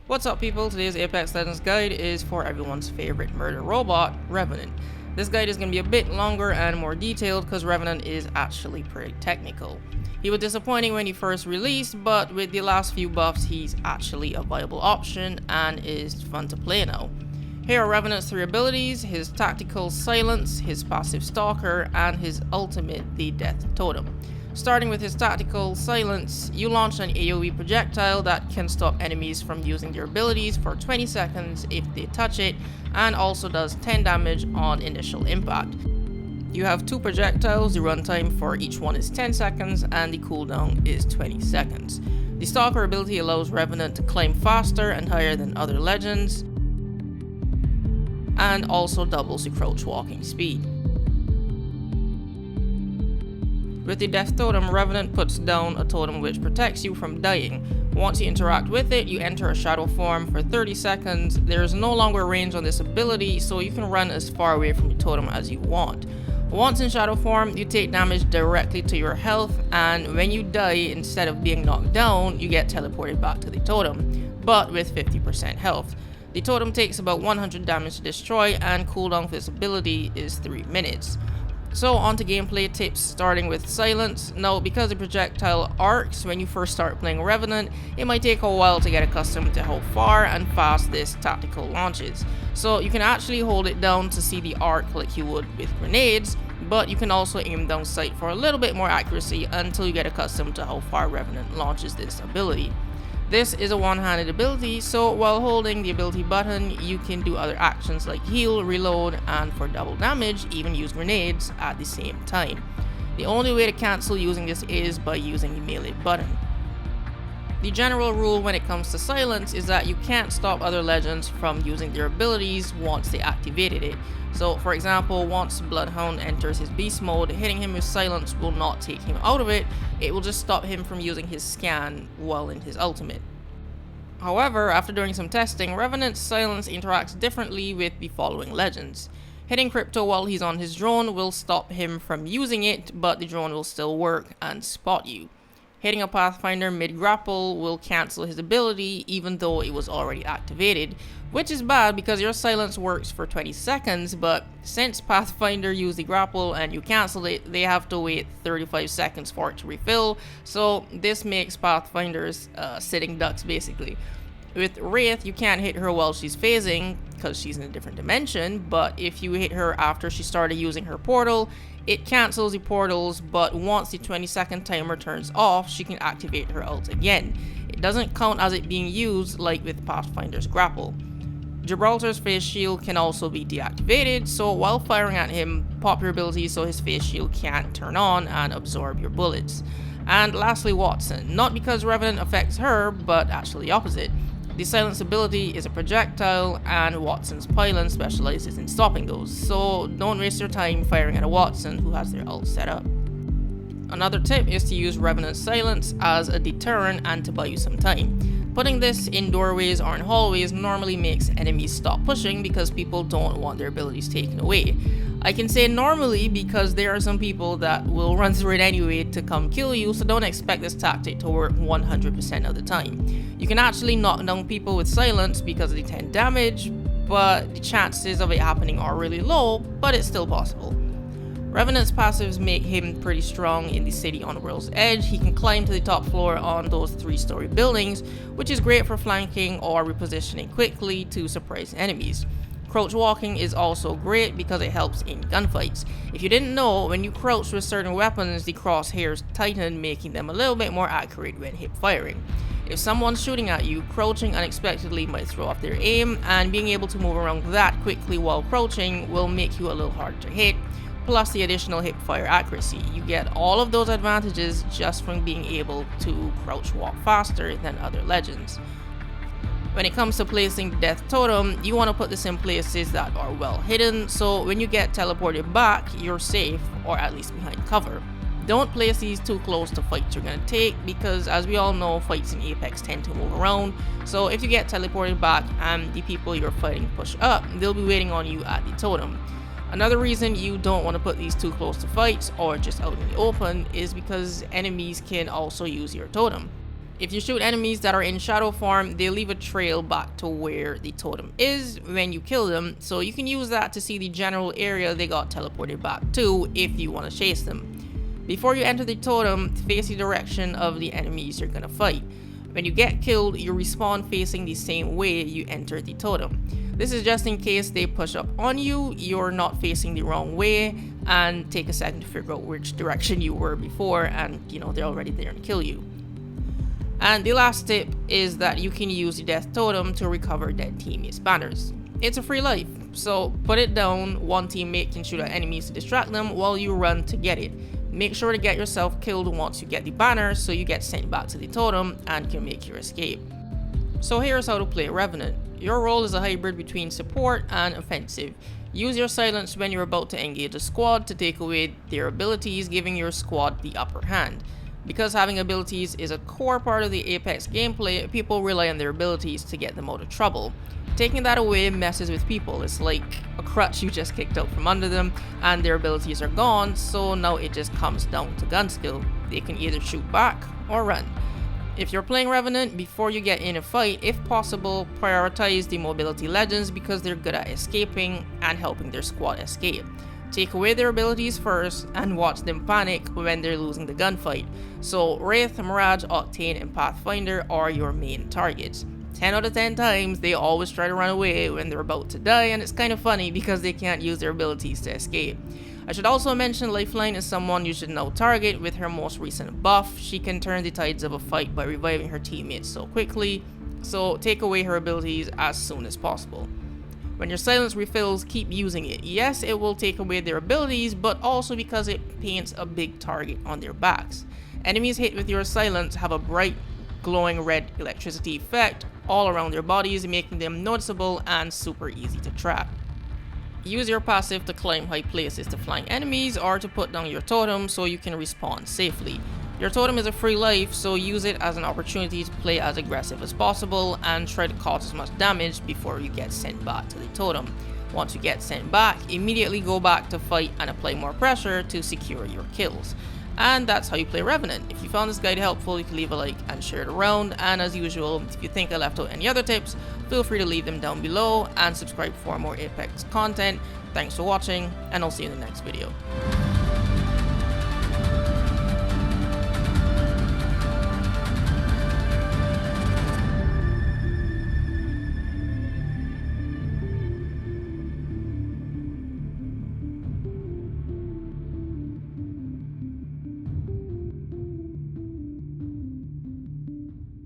What's up people, today's Apex Legends guide is for everyone's favorite murder robot, Revenant. This guide is going to be a bit longer and more detailed because Revenant is actually pretty technical. He was disappointing when he first released, but with the last few buffs he's actually a viable option and is fun to play now. Here are Revenant's 3 abilities: his tactical silence, his passive stalker, and his ultimate, the death totem. Starting with his tactical silence, you launch an AoE projectile that can stop enemies from using their abilities for 20 seconds if they touch it, and also does 10 damage on initial impact. You have 2 projectiles, the runtime for each one is 10 seconds and the cooldown is 20 seconds. The stalker ability allows Revenant to climb faster and higher than other legends, and also doubles the crouch walking speed. With the death totem, Revenant puts down a totem which protects you from dying. Once you interact with it, you enter a shadow form for 30 seconds. There is no longer range on this ability, so you can run as far away from the totem as you want. Once in shadow form, you take damage directly to your health, and when you die, instead of being knocked down, you get teleported back to the totem, but with 50% health. The totem takes about 100 damage to destroy, and cooldown for this ability is 3 minutes. So on to gameplay tips, starting with silence. Now, because the projectile arcs when you first start playing Revenant, it might take a while to get accustomed to how far and fast this tactical launches. So you can actually hold it down to see the arc like you would with grenades, but you can also aim down sight for a little bit more accuracy until you get accustomed to how far Revenant launches this ability. This is a one-handed ability, so while holding the ability button, you can do other actions like heal, reload, and for double damage, even use grenades at the same time. The only way to cancel using this is by using the melee button. The general rule when it comes to silence is that you can't stop other legends from using their abilities once they activated it. So for example, once Bloodhound enters his beast mode, hitting him with silence will not take him out of it, it will just stop him from using his scan while in his ultimate. However, after doing some testing, Revenant's silence interacts differently with the following legends. Hitting Crypto while he's on his drone will stop him from using it, but the drone will still work and spot you. Hitting a Pathfinder mid-grapple will cancel his ability even though it was already activated, which is bad because your silence works for 20 seconds, but since Pathfinder used the grapple and you cancelled it, they have to wait 35 seconds for it to refill, so this makes Pathfinders sitting ducks basically. With Wraith, you can't hit her while she's phasing because she's in a different dimension, but if you hit her after she started using her portal, it cancels the portals, but once the 20-second timer turns off, she can activate her ult again. It doesn't count as it being used like with Pathfinder's grapple. Gibraltar's face shield can also be deactivated, so while firing at him, pop your ability so his face shield can't turn on and absorb your bullets. And lastly, Watson. Not because Revenant affects her, but actually the opposite. The silence ability is a projectile, and Watson's pylon specializes in stopping those, so don't waste your time firing at a Watson who has their ult set up. Another tip is to use Revenant's silence as a deterrent and to buy you some time. Putting this in doorways or in hallways normally makes enemies stop pushing because people don't want their abilities taken away. I can say normally because there are some people that will run through it anyway to come kill you, so don't expect this tactic to work 100% of the time. You can actually knock down people with silence because of the 10 damage, but the chances of it happening are really low, but it's still possible. Revenant's passives make him pretty strong in the city on World's Edge. He can climb to the top floor on those 3-story buildings, which is great for flanking or repositioning quickly to surprise enemies. Crouch walking is also great because it helps in gunfights. If you didn't know, when you crouch with certain weapons, the crosshairs tighten, making them a little bit more accurate when hip firing. If someone's shooting at you, crouching unexpectedly might throw off their aim, and being able to move around that quickly while crouching will make you a little harder to hit. Plus the additional hip fire accuracy. You get all of those advantages just from being able to crouch walk faster than other legends. When it comes to placing the death totem, you want to put this in places that are well hidden, so when you get teleported back, you're safe, or at least behind cover. Don't place these too close to fights you're going to take, because as we all know, fights in Apex tend to move around, so if you get teleported back and the people you're fighting push up, they'll be waiting on you at the totem. Another reason you don't want to put these too close to fights or just out in the open is because enemies can also use your totem. If you shoot enemies that are in shadow form, they leave a trail back to where the totem is when you kill them, so you can use that to see the general area they got teleported back to if you want to chase them. Before you enter the totem, face the direction of the enemies you're gonna fight. When you get killed, you respawn facing the same way you entered the totem. This is just in case they push up on you, you're not facing the wrong way, and take a second to figure out which direction you were before, and they're already there to kill you. And the last tip is that you can use the death totem to recover dead teammates' banners. It's a free life, so put it down. One teammate can shoot at enemies to distract them while you run to get it. Make sure to get yourself killed once you get the banner so you get sent back to the totem and can make your escape. So here's how to play Revenant. Your role is a hybrid between support and offensive. Use your silence when you're about to engage a squad to take away their abilities, giving your squad the upper hand. Because having abilities is a core part of the Apex gameplay, people rely on their abilities to get them out of trouble. Taking that away messes with people. It's like a crutch you just kicked out from under them and their abilities are gone, so now it just comes down to gun skill. They can either shoot back or run. If you're playing Revenant, before you get in a fight, if possible, prioritize the mobility legends because they're good at escaping and helping their squad escape. Take away their abilities first and watch them panic when they're losing the gunfight. So Wraith, Mirage, Octane, and Pathfinder are your main targets. 10 out of 10 times, they always try to run away when they're about to die, and it's kind of funny because they can't use their abilities to escape. I should also mention Lifeline is someone you should now target with her most recent buff. She can turn the tides of a fight by reviving her teammates so quickly, so take away her abilities as soon as possible. When your silence refills, keep using it. Yes, it will take away their abilities, but also because it paints a big target on their backs. Enemies hit with your silence have a bright, glowing red electricity effect all around their bodies, making them noticeable and super easy to track. Use your passive to climb high places to flying enemies or to put down your totem so you can respawn safely. Your totem is a free life, so use it as an opportunity to play as aggressive as possible and try to cause as much damage before you get sent back to the totem. Once you get sent back, immediately go back to fight and apply more pressure to secure your kills. And that's how you play Revenant. If you found this guide helpful, you can leave a like and share it around, and as usual, if you think I left out any other tips, feel free to leave them down below and subscribe for more Apex content. Thanks for watching, and I'll see you in the next video.